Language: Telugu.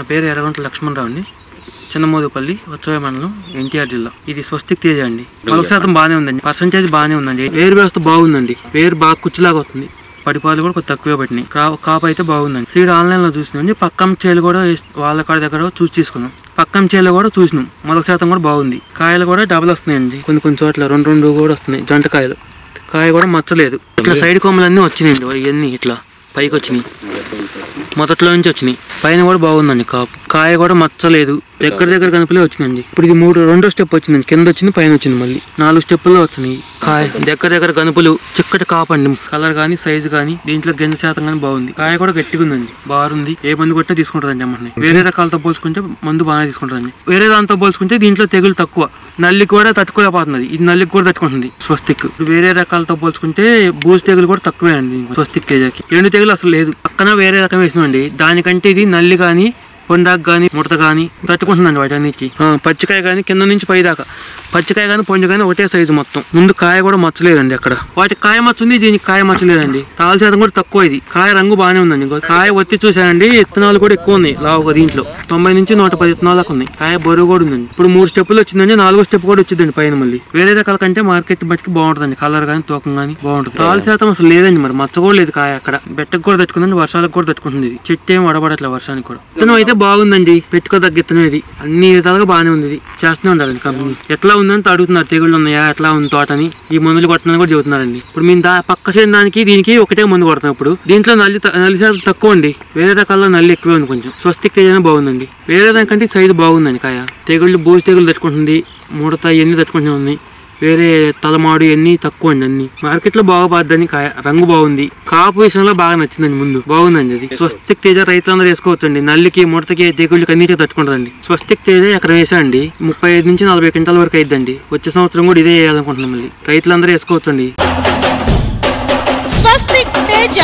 నా పేరు ఎర్రగంట్ల లక్ష్మణరావు అండి. చిన్నమోదుపల్లి వచ్చోయ మండలం ఎన్టీఆర్ జిల్లా. ఇది స్వస్తిక్ తేజ అండి. మొలక శాతం బాగానే ఉందండి, పర్సెంటేజ్ బాగానే ఉందండి. వేరు వ్యవస్థ బాగుందండి, వేరు బాగా కుచ్చులాగా వస్తుంది, పడిపాలు కూడా కొంచెం తక్కువే పట్టినాయి. కాపు అయితే బాగుందండి. సీడ్ ఆన్లైన్ లో చూసినాం, పక్కన చేలు కూడా వాళ్ళ కాడి దగ్గర చూసి తీసుకున్నాం. పక్కన చేలు కూడా చూసినాం, మొలక శాతం కూడా బాగుంది. కాయలు కూడా డబల్ వస్తున్నాయండి, కొన్ని చోట్ల రెండు కూడా వస్తున్నాయి జంట కాయలు. కాయ కూడా మచ్చలేదు. ఇట్లా సైడ్ కొమ్మలన్నీ వచ్చినాయండి, ఇవన్నీ ఇట్లా పైకి వచ్చినాయి, మొదట్లో నుంచి వచ్చినాయి. పైన కూడా బాగుందండి కాపు. కాయ కూడా మచ్చలేదు, దగ్గర కనుపులే వచ్చిందండి. ఇప్పుడు ఇది రెండో స్టెప్ వచ్చిందండి, కింద వచ్చింది పైన వచ్చింది, మళ్ళీ 4 స్టెప్పుల్లో వచ్చినాయి. కాయ దగ్గర కనుపులు, చిక్కటి కాపు అండి. కలర్ కానీ సైజు కానీ దీంట్లో గింజ శాతం కానీ బాగుంది. కాయ కూడా గట్టిగా ఉందండి, బాగుంది. ఏ మందు కొట్టినా తీసుకుంటారండి అమ్మని. వేరే రకాలతో పోల్చుకుంటే మందు బాగానే తీసుకుంటారండి. వేరే దాంతో పోల్చుకుంటే దీంట్లో తెగులు తక్కువ, నల్లి కూడా తట్టుకోలేకపోతున్నది. ఇది నల్లికి కూడా తట్టుకుంటుంది స్వస్తిక్. వేరే రకాలతో పోల్చుకుంటే బూజు తెగులు కూడా తక్కువే అండి స్వస్తిక్ తేజకి. 2 తెగులు అసలు లేదు. పక్కన వేరే రకం వేసినామండి, దానికంటే ఇది నల్లి కానీ పొండాకు కానీ ముడత కానీ తట్టుకుంటుందండి వాటన్నిటికి. పచ్చికాయ కానీ కింద నుంచి పై దాకా, పచ్చికాయ కానీ పొండు కానీ ఒకటే సైజు మొత్తం. ముందు కాయ కూడా మచ్చలేదండి, అక్కడ వాటికి కాయ మచ్చ ఉంది, దీనికి కాయ మచ్చలేదండి. తాళ శాతం కూడా తక్కువ. ఇది కాయ రంగు బాగానే ఉందండి. కాయ ఒత్తి చూసానండి, ఇత్తనాలు కూడా ఎక్కువ ఉన్నాయి లావుగా. దీంట్లో 90 నుంచి 110 ఇత్తనాలు దాకా ఉన్నాయి. కాయ బరువు కూడా ఉందండి. ఇప్పుడు 3 స్టెప్పులు వచ్చిందండి, 4వ స్టెప్ కూడా వచ్చిందండి పైన. మళ్ళీ వేరే రకాల కంటే మార్కెట్ బట్టి బాగుంటుందండి, కలర్ కానీ తూకం కానీ బాగుంటుంది. తాళ శాతం అసలు లేదండి, మరి మచ్చ కూడా లేదు కాయ. అక్కడ బెట్టకు కూడా తట్టుకుందండి, వర్షాలకు కూడా తట్టుకుంటుంది. ఇది చెట్టు ఏం వడబడట్లేదు వర్షానికి కూడా. ఇత్తనం అయితే బాగుందండి, పెట్టుకోదగ్గ ఇత్తనం. ఇది అన్ని విధాలుగా బాగానే ఉంది. ఇది చేస్తూనే ఉండాలండి కంపెనీ. ఎట్లా ఉందని అడుగుతున్నారు, తెగుళ్ళు ఉన్నాయా, ఎట్లా ఉంది తోటని. ఈ మందులు కొట్టనని కూడా చెబుతున్నారండి. ఇప్పుడు మేము పక్క చేయని దానికి దీనికి ఒకటే మందు కొడతాం. ఇప్పుడు దీంట్లో నల్లి శాతం తక్కువ అండి, వేరే రకాల నల్లి ఎక్కువే ఉంది కొంచెం. స్వస్తిక్ తేజ బాగుందండి, వేరే దానికంటే సైజు బాగుందండి. కాయ తెగుళ్ళు, బూజు తెగులు తట్టుకుంటుంది, ముడత ఇవన్నీ తట్టుకుంటూ ఉంది. వేరే తలమాడు ఇవన్నీ తక్కువ అండి. అన్ని మార్కెట్ లో బాగా బాద్దని. కాయ రంగు బాగుంది, కాపు విషయంలో బాగా నచ్చిందండి. ముందు బాగుందండి. అది స్వస్తిక్ తేజ రైతులందరూ వేసుకోవచ్చండి. నల్లికి, ముడతకి, తెగుళ్ళకి అన్నిటికీ తట్టుకుంటుందండి. స్వస్తిక్ తేజ ఎక్కడ వేసాండి 35 నుంచి 40 క్వింటాల వరకు అయిద్దండి. వచ్చే సంవత్సరం కూడా ఇదే వేయాలనుకుంటున్నాం. మళ్ళీ రైతులందరూ వేసుకోవచ్చండి.